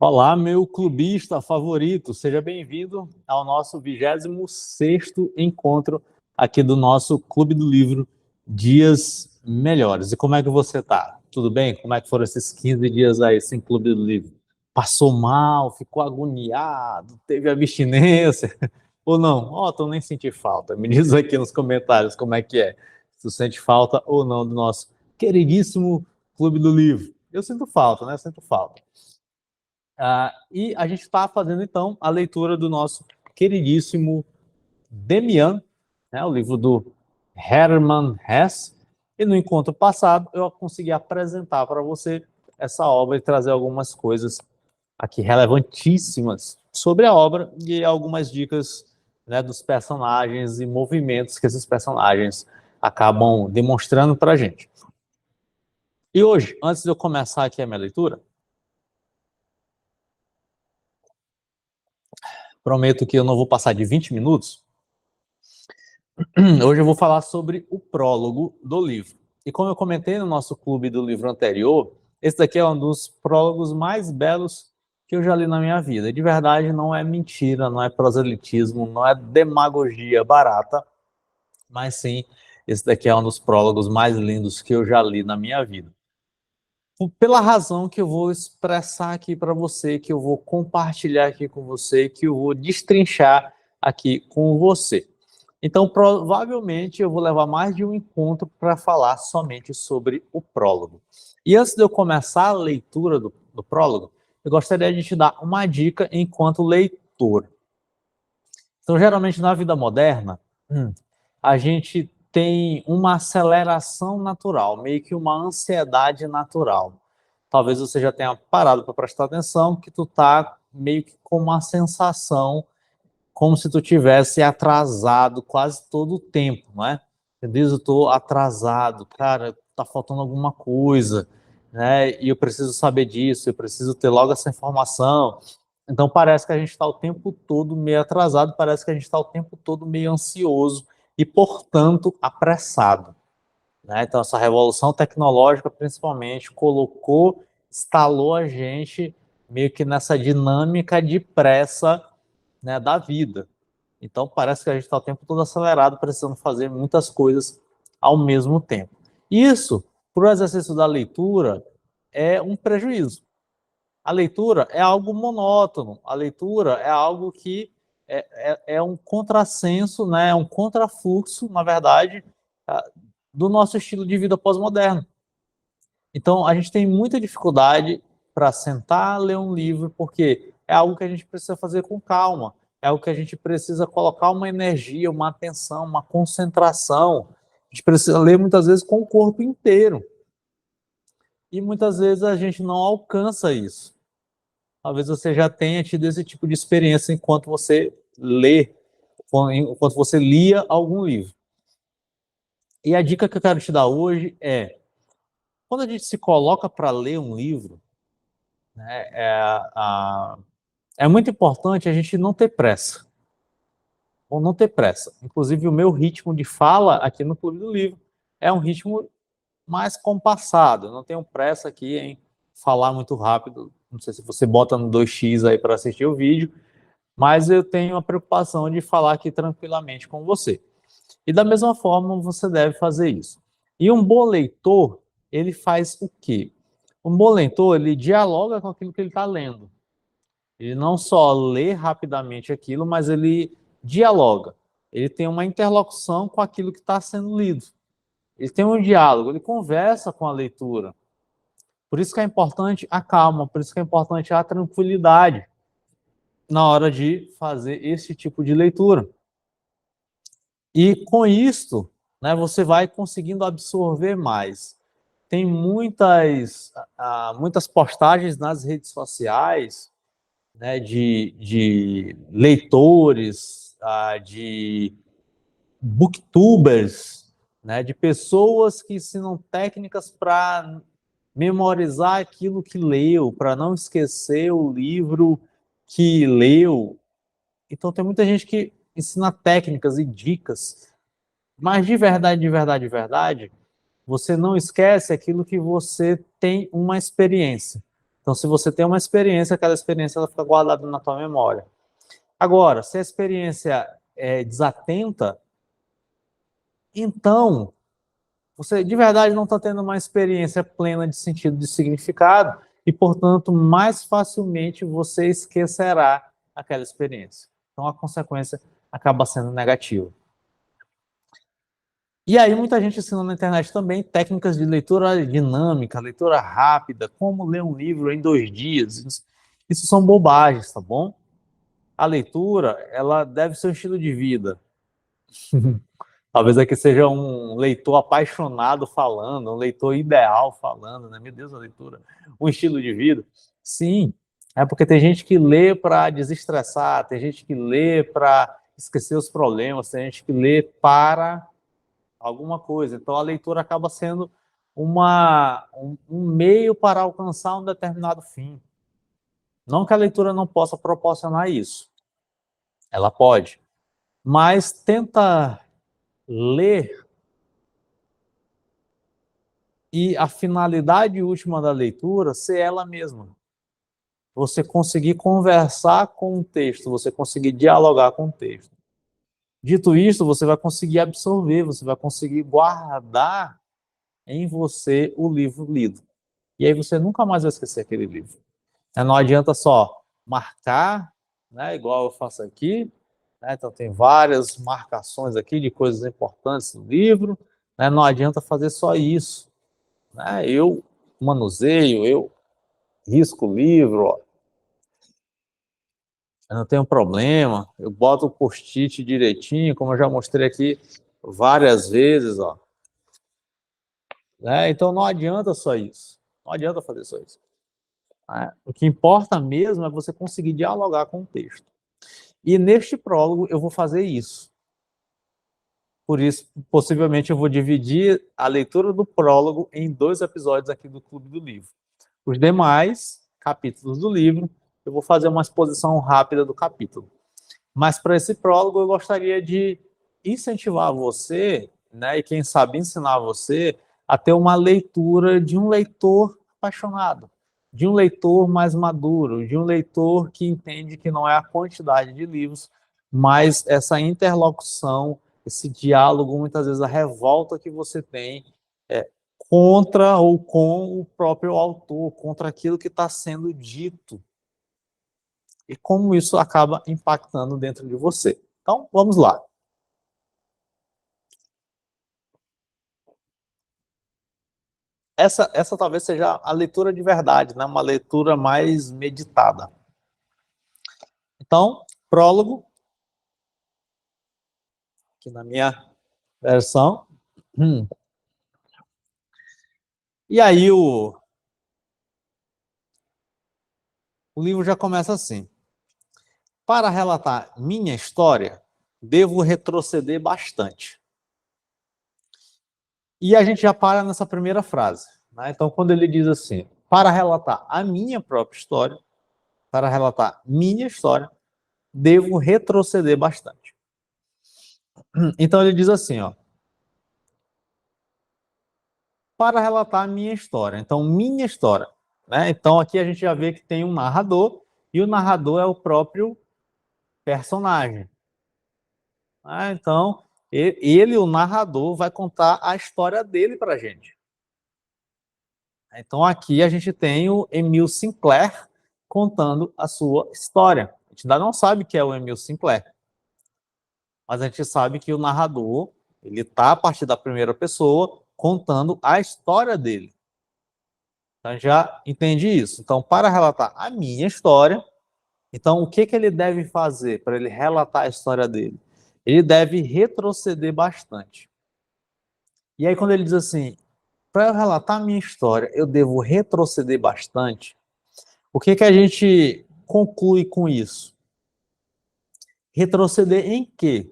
Olá, meu clubista favorito, seja bem-vindo ao nosso 26º encontro aqui do nosso Clube do Livro Dias Melhores. E como é que você tá? Tudo bem? Como é que foram esses 15 dias aí sem Clube do Livro? Passou mal, ficou agoniado, teve abstinência ou não? Ó, tu nem senti falta. Me diz aqui nos comentários como é que é. Se tu sente falta ou não do nosso queridíssimo Clube do Livro. Eu sinto falta, né? Eu sinto falta. E a gente está fazendo, então, a leitura do nosso queridíssimo Demian, né, o livro do Hermann Hesse. E no encontro passado, eu consegui apresentar para você essa obra e trazer algumas coisas aqui relevantíssimas sobre a obra e algumas dicas, né, dos personagens e movimentos que esses personagens acabam demonstrando para a gente. E hoje, antes de eu começar aqui a minha leitura, prometo que eu não vou passar de 20 minutos. Hoje eu vou falar sobre o prólogo do livro. E como eu comentei no nosso clube do livro anterior, esse daqui é um dos prólogos mais belos que eu já li na minha vida. De verdade, não é mentira, não é proselitismo, não é demagogia barata, mas sim, esse daqui é um dos prólogos mais lindos que eu já li na minha vida. Pela razão que eu vou expressar aqui para você, que eu vou compartilhar aqui com você, que eu vou destrinchar aqui com você. Então, provavelmente, eu vou levar mais de um encontro para falar somente sobre o prólogo. E antes de eu começar a leitura do prólogo, eu gostaria de te dar uma dica enquanto leitor. Então, geralmente, na vida moderna, a gente tem uma aceleração natural, meio que uma ansiedade natural. Talvez você já tenha parado para prestar atenção que tu tá meio que com uma sensação como se tu tivesse atrasado quase todo o tempo, não é? Você diz, eu tô atrasado, cara, tá faltando alguma coisa, né? E eu preciso saber disso, eu preciso ter logo essa informação. Então parece que a gente está o tempo todo meio atrasado, parece que a gente está o tempo todo meio ansioso e, portanto, apressado, né? Então essa revolução tecnológica, principalmente, instalou a gente meio que nessa dinâmica de pressa, né, da vida. Então parece que a gente está o tempo todo acelerado, precisando fazer muitas coisas ao mesmo tempo. Isso, para o exercício da leitura, é um prejuízo. A leitura é algo monótono, a leitura é algo que é um contrassenso, né, é um contrafluxo, na verdade, do nosso estilo de vida pós-moderno. Então, a gente tem muita dificuldade para sentar, ler um livro, porque é algo que a gente precisa fazer com calma, é algo que a gente precisa colocar uma energia, uma atenção, uma concentração. A gente precisa ler muitas vezes com o corpo inteiro. E muitas vezes a gente não alcança isso. Talvez você já tenha tido esse tipo de experiência enquanto você lê, enquanto você lia algum livro. E a dica que eu quero te dar hoje é: quando a gente se coloca para ler um livro, né, é muito importante a gente não ter pressa. Ou não ter pressa. Inclusive, o meu ritmo de fala aqui no Clube do Livro é um ritmo mais compassado. Eu não tenho pressa aqui em falar muito rápido. Não sei se você bota no 2x aí para assistir o vídeo, mas eu tenho a preocupação de falar aqui tranquilamente com você. E da mesma forma, você deve fazer isso. E um bom leitor, ele faz o quê? Um bom leitor, ele dialoga com aquilo que ele está lendo. Ele não só lê rapidamente aquilo, mas ele dialoga. Ele tem uma interlocução com aquilo que está sendo lido. Ele tem um diálogo, ele conversa com a leitura. Por isso que é importante a calma, por isso que é importante a tranquilidade na hora de fazer esse tipo de leitura. E com isso, né, você vai conseguindo absorver mais. Tem muitas postagens nas redes sociais, né, de leitores, de booktubers, né, de pessoas que ensinam técnicas para memorizar aquilo que leu, para não esquecer o livro que leu. Então tem muita gente que ensina técnicas e dicas, mas de verdade, de verdade, de verdade, você não esquece aquilo que você tem uma experiência. Então, se você tem uma experiência, aquela experiência ela fica guardada na tua memória. Agora, se a experiência é desatenta, então você de verdade não está tendo uma experiência plena de sentido, de significado, e, portanto, mais facilmente você esquecerá aquela experiência. Então, a consequência acaba sendo negativa. E aí, muita gente ensina na internet também técnicas de leitura dinâmica, leitura rápida, como ler um livro em 2 dias. Isso são bobagens, tá bom? A leitura, ela deve ser um estilo de vida. Talvez aqui seja um leitor apaixonado falando, um leitor ideal falando, né? Meu Deus, a leitura, um estilo de vida. Sim, é porque tem gente que lê para desestressar, tem gente que lê para esquecer os problemas, tem gente que lê para alguma coisa. Então a leitura acaba sendo um meio para alcançar um determinado fim. Não que a leitura não possa proporcionar isso. Ela pode. Mas tenta ler e a finalidade última da leitura ser ela mesma. Você conseguir conversar com o texto, você conseguir dialogar com o texto. Dito isto, você vai conseguir absorver, você vai conseguir guardar em você o livro lido. E aí você nunca mais vai esquecer aquele livro. Não adianta só marcar, né, igual eu faço aqui, né, então tem várias marcações aqui de coisas importantes no livro, né, não adianta fazer só isso. Né, eu manuseio, eu risco o livro, ó, eu não tenho problema, eu boto o post-it direitinho, como eu já mostrei aqui várias vezes, ó. Né, então não adianta só isso, não adianta fazer só isso. O que importa mesmo é você conseguir dialogar com o texto. E neste prólogo eu vou fazer isso. Por isso, possivelmente, eu vou dividir a leitura do prólogo em 2 episódios aqui do Clube do Livro. Os demais capítulos do livro, eu vou fazer uma exposição rápida do capítulo. Mas para esse prólogo eu gostaria de incentivar você, né, e quem sabe ensinar você a ter uma leitura de um leitor apaixonado, de um leitor mais maduro, de um leitor que entende que não é a quantidade de livros, mas essa interlocução, esse diálogo, muitas vezes a revolta que você tem contra ou com o próprio autor, contra aquilo que está sendo dito. E como isso acaba impactando dentro de você. Então, vamos lá. Essa talvez seja a leitura de verdade, né? Uma leitura mais meditada. Então, prólogo, aqui na minha versão. E aí o livro já começa assim. Para relatar minha história, devo retroceder bastante. E a gente já para nessa primeira frase. Né? Então, quando ele diz assim, para relatar a minha própria história, para relatar minha história, devo retroceder bastante. Então ele diz assim, ó, para relatar a minha história. Então, minha história. Né? Então, aqui a gente já vê que tem um narrador, e o narrador é o próprio personagem. Então, ele, o narrador, vai contar a história dele para a gente. Então, aqui a gente tem o Emil Sinclair contando a sua história. A gente ainda não sabe que é o Emil Sinclair, mas a gente sabe que o narrador, ele está a partir da primeira pessoa contando a história dele. Então, já entendi isso. Então, para relatar a minha história, então, o que ele deve fazer para ele relatar a história dele? Ele deve retroceder bastante. E aí, quando ele diz assim, para eu relatar a minha história, eu devo retroceder bastante, o que a gente conclui com isso? Retroceder em quê?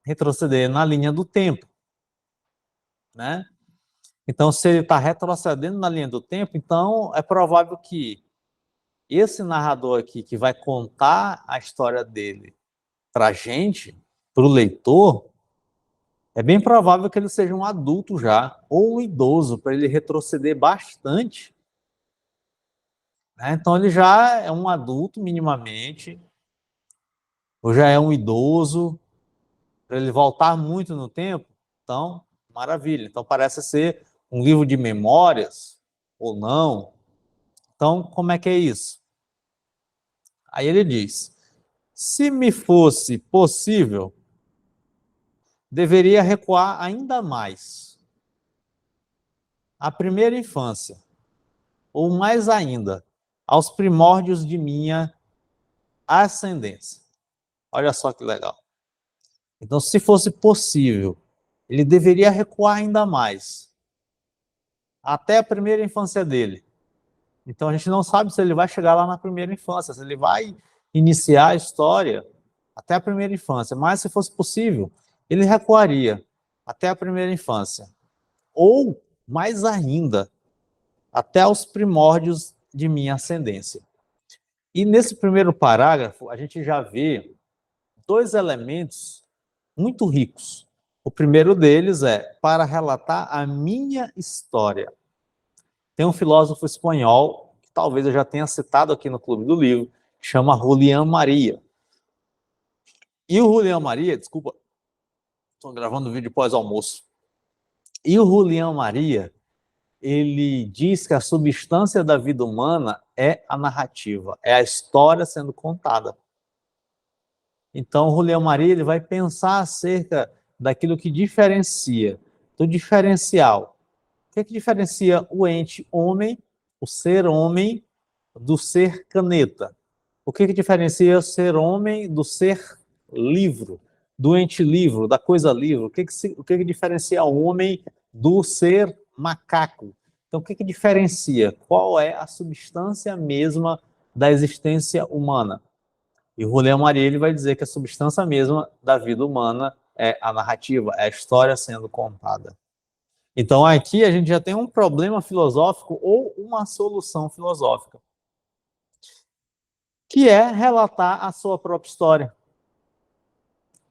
Retroceder na linha do tempo. Né? Então, se ele está retrocedendo na linha do tempo, então é provável que esse narrador aqui, que vai contar a história dele para a gente, para o leitor, é bem provável que ele seja um adulto já, ou um idoso, para ele retroceder bastante né? Então ele já é um adulto minimamente, ou já é um idoso, para ele voltar muito no tempo, então, maravilha. Então parece ser um livro de memórias, ou não. Então, como é que é isso? Aí ele diz, se me fosse possível, deveria recuar ainda mais à primeira infância, ou mais ainda, aos primórdios de minha ascendência. Olha só que legal. Então, se fosse possível, ele deveria recuar ainda mais, até a primeira infância dele. Então, a gente não sabe se ele vai chegar lá na primeira infância, se ele vai iniciar a história até a primeira infância. Mas, se fosse possível, ele recuaria até a primeira infância. Ou, mais ainda, até os primórdios de minha ascendência. E nesse primeiro parágrafo, a gente já vê dois elementos muito ricos. O primeiro deles é para relatar a minha história. Tem um filósofo espanhol, que talvez eu já tenha citado aqui no Clube do Livro, que chama Julián Maria. E o Julián Maria, desculpa, estou gravando um vídeo pós-almoço. E o Julián Maria, ele diz que a substância da vida humana é a narrativa, é a história sendo contada. Então, o Julián Maria ele vai pensar acerca daquilo que diferencia, do diferencial. O que é que diferencia o ente homem, o ser homem, do ser caneta? O que é que diferencia o ser homem do ser livro, do ente livro, da coisa livro? O que é que diferencia o homem do ser macaco? Então, o que é que diferencia? Qual é a substância mesma da existência humana? E o Julián Maria ele vai dizer que a substância mesma da vida humana é a narrativa, é a história sendo contada. Então aqui a gente já tem um problema filosófico ou uma solução filosófica, que é relatar a sua própria história.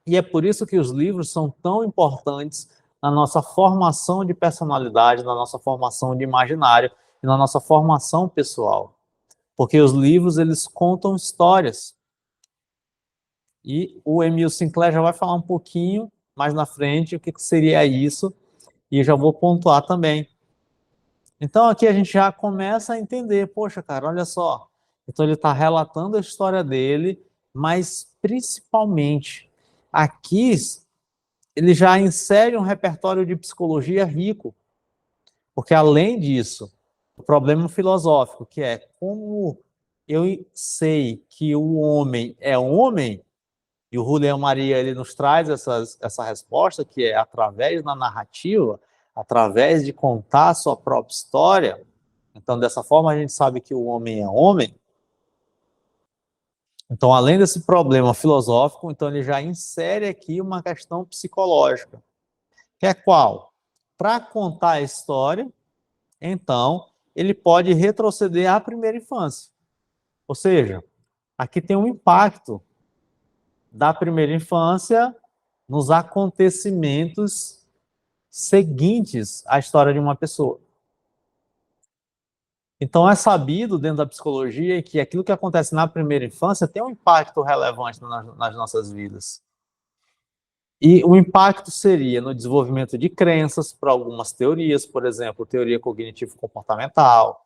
E é por isso que os livros são tão importantes na nossa formação de personalidade, na nossa formação de imaginário e na nossa formação pessoal. Porque os livros eles contam histórias. E o Emil Sinclair já vai falar um pouquinho mais na frente o que seria isso, e eu já vou pontuar também. Então aqui a gente já começa a entender, poxa, cara, olha só. Então ele está relatando a história dele, mas principalmente aqui ele já insere um repertório de psicologia rico, porque além disso, o problema filosófico, que é como eu sei que o homem é homem, e o Julián Maria ele nos traz essa resposta, que é através da narrativa, através de contar a sua própria história. Então, dessa forma, a gente sabe que o homem é homem. Então, além desse problema filosófico, então ele já insere aqui uma questão psicológica, que é qual? Para contar a história, então, ele pode retroceder à primeira infância. Ou seja, aqui tem um impacto da primeira infância nos acontecimentos seguintes à história de uma pessoa. Então é sabido dentro da psicologia que aquilo que acontece na primeira infância tem um impacto relevante nas nossas vidas. E o impacto seria no desenvolvimento de crenças para algumas teorias, por exemplo, teoria cognitivo-comportamental.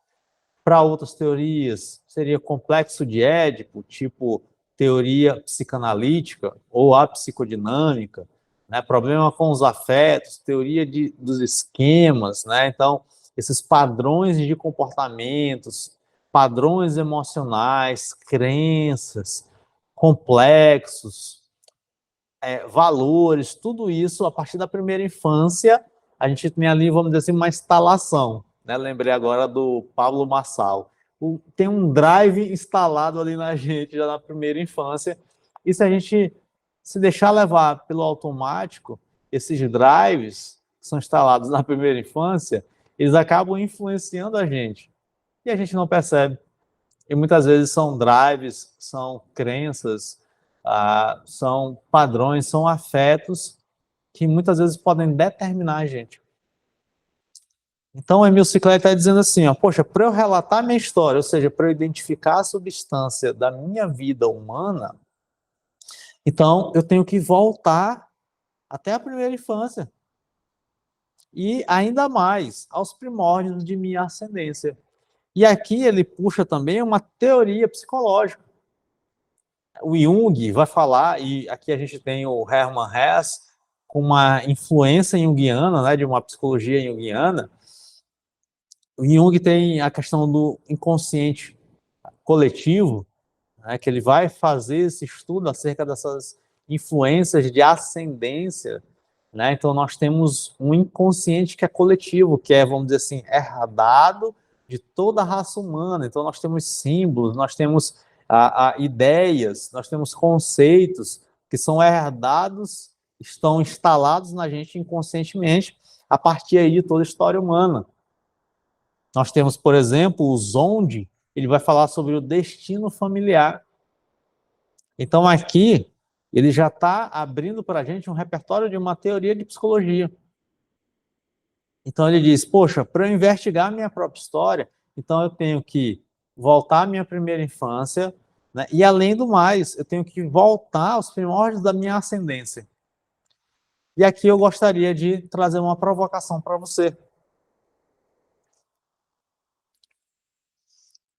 Para outras teorias, seria complexo de Édipo, tipo teoria psicanalítica ou a psicodinâmica, né? Problema com os afetos, teoria dos esquemas, né? Então, esses padrões de comportamentos, padrões emocionais, crenças, complexos, valores, tudo isso, a partir da primeira infância, a gente tem ali, vamos dizer assim, uma instalação. Né? Lembrei agora do Pablo Marçal. Tem um drive instalado ali na gente, já na primeira infância, e se a gente se deixar levar pelo automático, esses drives que são instalados na primeira infância, eles acabam influenciando a gente, e a gente não percebe. E muitas vezes são drives, são crenças, são padrões, são afetos que muitas vezes podem determinar a gente. Então, o Emil Ciclé está dizendo assim, ó, poxa, para eu relatar minha história, ou seja, para eu identificar a substância da minha vida humana, então eu tenho que voltar até a primeira infância e ainda mais aos primórdios de minha ascendência. E aqui ele puxa também uma teoria psicológica. O Jung vai falar, e aqui a gente tem o Hermann Hesse, com uma influência junguiana, né, de uma psicologia junguiana. O Jung tem a questão do inconsciente coletivo, né, que ele vai fazer esse estudo acerca dessas influências de ascendência, né? Então nós temos um inconsciente que é coletivo, que é, vamos dizer assim, herdado de toda a raça humana. Então nós temos símbolos, nós temos ideias, nós temos conceitos que são herdados, estão instalados na gente inconscientemente a partir aí de toda a história humana. Nós temos, por exemplo, o Zonde, ele vai falar sobre o destino familiar. Então aqui ele já está abrindo para a gente um repertório de uma teoria de psicologia. Então ele diz, poxa, para eu investigar a minha própria história, então eu tenho que voltar à minha primeira infância, né? E além do mais, eu tenho que voltar aos primórdios da minha ascendência. E aqui eu gostaria de trazer uma provocação para você,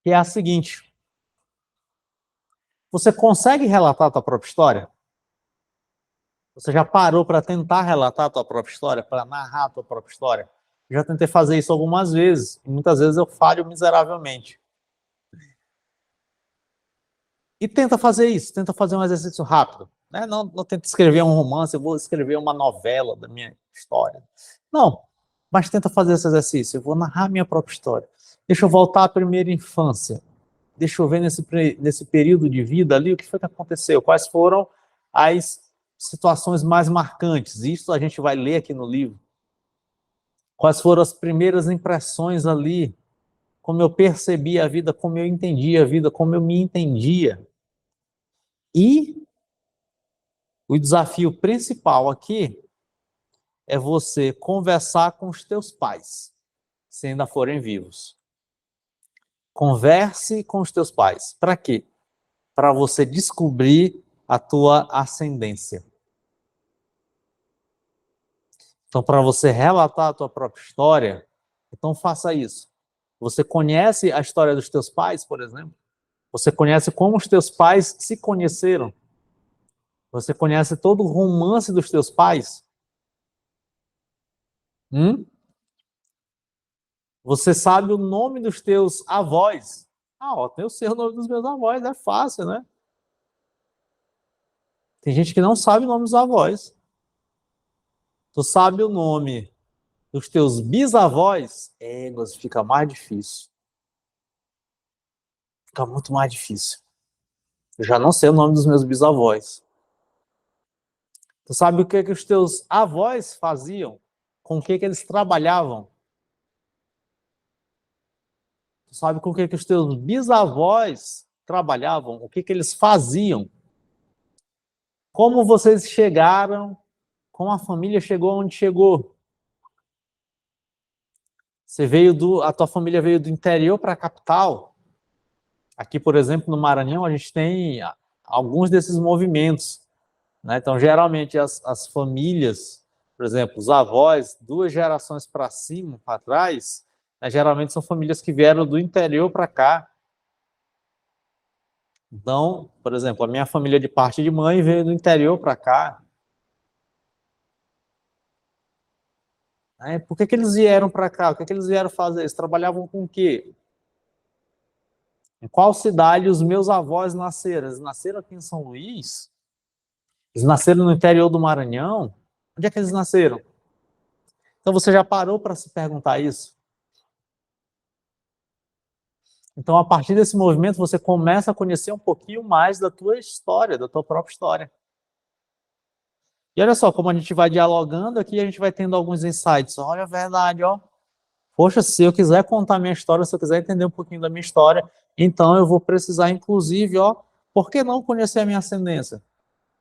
que é a seguinte: você consegue relatar a tua própria história? Você já parou para tentar relatar a tua própria história, para narrar a tua própria história? Eu já tentei fazer isso algumas vezes, e muitas vezes eu falho miseravelmente. E tenta fazer isso, tenta fazer um exercício rápido. Né? Não tenta escrever um romance, eu vou escrever uma novela da minha história. Não, mas tenta fazer esse exercício, eu vou narrar minha própria história. Deixa eu voltar à primeira infância. Deixa eu ver nesse período de vida ali o que foi que aconteceu, quais foram as situações mais marcantes. Isso a gente vai ler aqui no livro. Quais foram as primeiras impressões ali, como eu percebi a vida, como eu entendi a vida, como eu me entendia. E o desafio principal aqui é você conversar com os teus pais, se ainda forem vivos. Converse com os teus pais. Para quê? Para você descobrir a tua ascendência. Então, para você relatar a tua própria história, então faça isso. Você conhece a história dos teus pais, por exemplo? Você conhece como os teus pais se conheceram? Você conhece todo o romance dos teus pais? Você sabe o nome dos teus avós? Eu sei o nome dos meus avós, é fácil, né? Tem gente que não sabe o nome dos avós. Tu sabe o nome dos teus bisavós? Mas fica mais difícil. Fica muito mais difícil. Eu já não sei o nome dos meus bisavós. Tu sabe o que os teus avós faziam? Com o que eles trabalhavam? Tu sabe com o que os teus bisavós trabalhavam? O que eles faziam? Como vocês chegaram? Como a família chegou onde chegou? A tua família veio do interior para a capital. Aqui, por exemplo, no Maranhão, a gente tem alguns desses movimentos. Né? Então, geralmente, as famílias, por exemplo, os avós, 2 gerações para cima, para trás, né, geralmente são famílias que vieram do interior para cá. Então, por exemplo, a minha família de parte de mãe veio do interior para cá. Por que eles vieram para cá? O que eles vieram fazer? Eles trabalhavam com o quê? Em qual cidade os meus avós nasceram? Eles nasceram aqui em São Luís? Eles nasceram no interior do Maranhão? Onde é que eles nasceram? Então você já parou para se perguntar isso? Então, a partir desse movimento, você começa a conhecer um pouquinho mais da tua história, da tua própria história. E olha só, como a gente vai dialogando aqui, a gente vai tendo alguns insights. Olha a verdade, ó. Poxa, se eu quiser contar minha história, se eu quiser entender um pouquinho da minha história, então eu vou precisar, inclusive, ó, por que não conhecer a minha ascendência?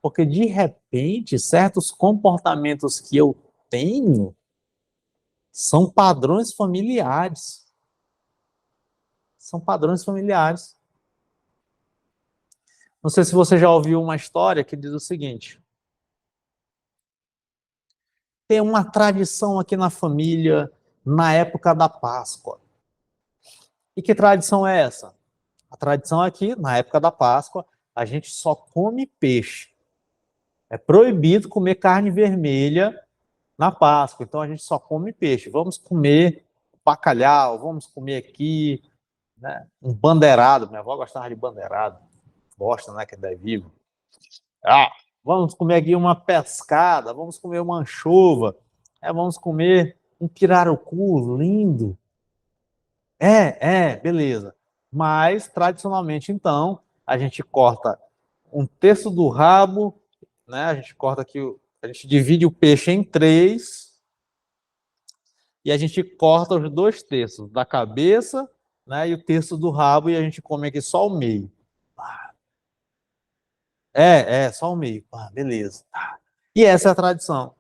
Porque, de repente, certos comportamentos que eu tenho São padrões familiares. São padrões familiares. Não sei se você já ouviu uma história que diz o seguinte: tem uma tradição aqui na família na época da Páscoa. E que tradição é essa? A tradição aqui, na época da Páscoa, a gente só come peixe. É proibido comer carne vermelha na Páscoa, então a gente só come peixe. Vamos comer bacalhau, vamos comer aqui, né, um bandeirado. Minha avó gostava de bandeirado. Gosta, né, que é vivo. Ah, vamos comer aqui uma pescada, vamos comer uma anchova, vamos comer um pirarucu lindo. Beleza. Mas, tradicionalmente, então, a gente corta um terço do rabo, né? A gente corta aqui, a gente divide o peixe em 3 e a gente corta os 2 terços da cabeça, né? E o terço do rabo e a gente come aqui só o meio. Só o meio. Beleza. E essa é a tradição.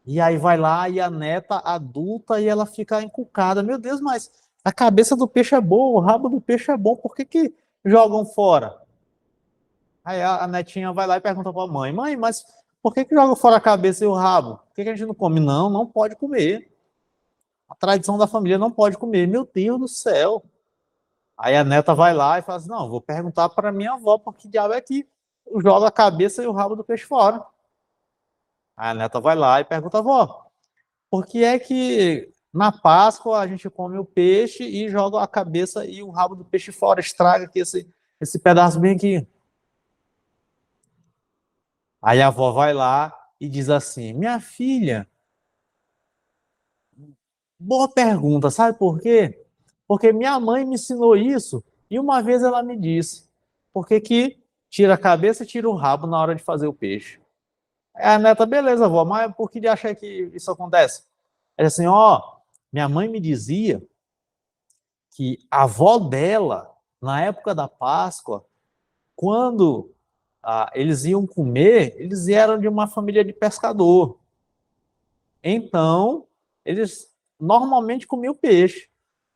E aí vai lá e a neta adulta e ela fica encucada. Meu Deus, mas a cabeça do peixe é boa, o rabo do peixe é bom, por que jogam fora? Aí a netinha vai lá e pergunta para a mãe: mãe, mas por que jogam fora a cabeça e o rabo? Por que a gente não come? Não, não pode comer. A tradição da família não pode comer. Meu Deus do céu. Aí a neta vai lá e fala assim: não, vou perguntar para minha avó por que diabo é que joga a cabeça e o rabo do peixe fora. Aí a neta vai lá e pergunta: avó, por que é que na Páscoa a gente come o peixe e joga a cabeça e o rabo do peixe fora, estraga aqui esse pedaço bem aqui? Aí a avó vai lá e diz assim: minha filha, boa pergunta, sabe por quê? Porque minha mãe me ensinou isso e uma vez ela me disse: por que que tira a cabeça e tira o rabo na hora de fazer o peixe? Aí a neta: beleza, avó, mas por que de achar que isso acontece? Ela disse assim: ó, minha mãe me dizia que a avó dela, na época da Páscoa, quando eles iam comer, eles eram de uma família de pescador. Então, eles normalmente comiam peixe.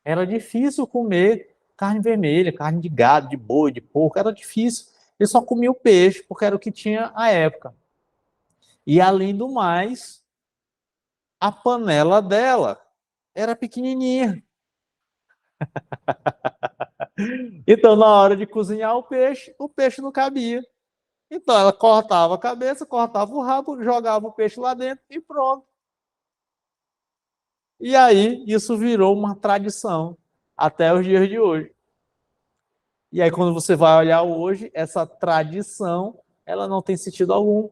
Era difícil comer carne vermelha, carne de gado, de boi, de porco, era difícil. Eles só comiam peixe, porque era o que tinha à época. E, além do mais, a panela dela era pequenininha. Então, na hora de cozinhar o peixe não cabia. Então, ela cortava a cabeça, cortava o rabo, jogava o peixe lá dentro e pronto. E aí, isso virou uma tradição até os dias de hoje. E aí, quando você vai olhar hoje, essa tradição, ela não tem sentido algum.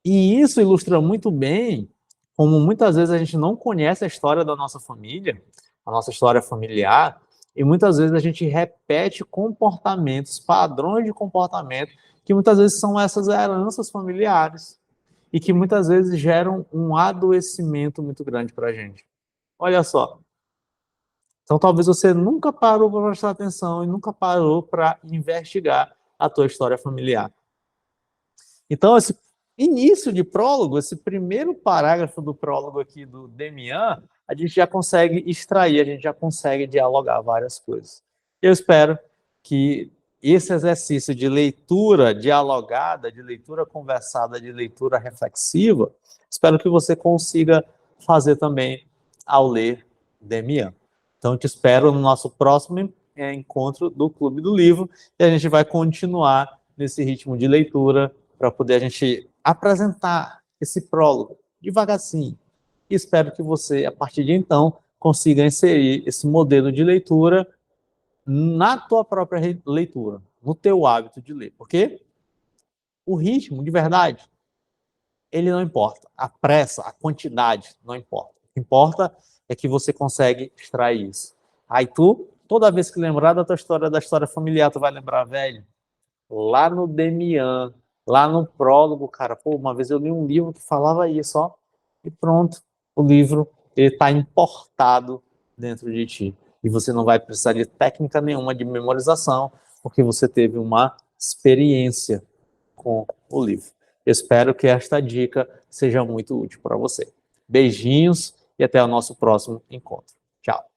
E isso ilustra muito bem como muitas vezes a gente não conhece a história da nossa família, a nossa história familiar, e muitas vezes a gente repete comportamentos, padrões de comportamento, que muitas vezes são essas heranças familiares, e que muitas vezes geram um adoecimento muito grande para a gente. Olha só. Então, talvez você nunca parou para prestar atenção e nunca parou para investigar a tua história familiar. Então, esse início de prólogo, esse primeiro parágrafo do prólogo aqui do Demian, a gente já consegue extrair, a gente já consegue dialogar várias coisas. Eu espero que esse exercício de leitura dialogada, de leitura conversada, de leitura reflexiva, espero que você consiga fazer também ao ler Demian. Então, te espero no nosso próximo encontro do Clube do Livro e a gente vai continuar nesse ritmo de leitura para poder a gente apresentar esse prólogo devagarzinho. E espero que você, a partir de então, consiga inserir esse modelo de leitura na tua própria leitura, no teu hábito de ler. Porque o ritmo, de verdade, ele não importa. A pressa, a quantidade, não importa. O que importa é que você consegue extrair isso. Aí tu, toda vez que lembrar da história familiar, tu vai lembrar, velho, lá no Demian, lá no prólogo, cara, pô, uma vez eu li um livro que falava isso, ó, e pronto, o livro, ele está importado dentro de ti. E você não vai precisar de técnica nenhuma de memorização, porque você teve uma experiência com o livro. Espero que esta dica seja muito útil para você. Beijinhos e até o nosso próximo encontro. Tchau!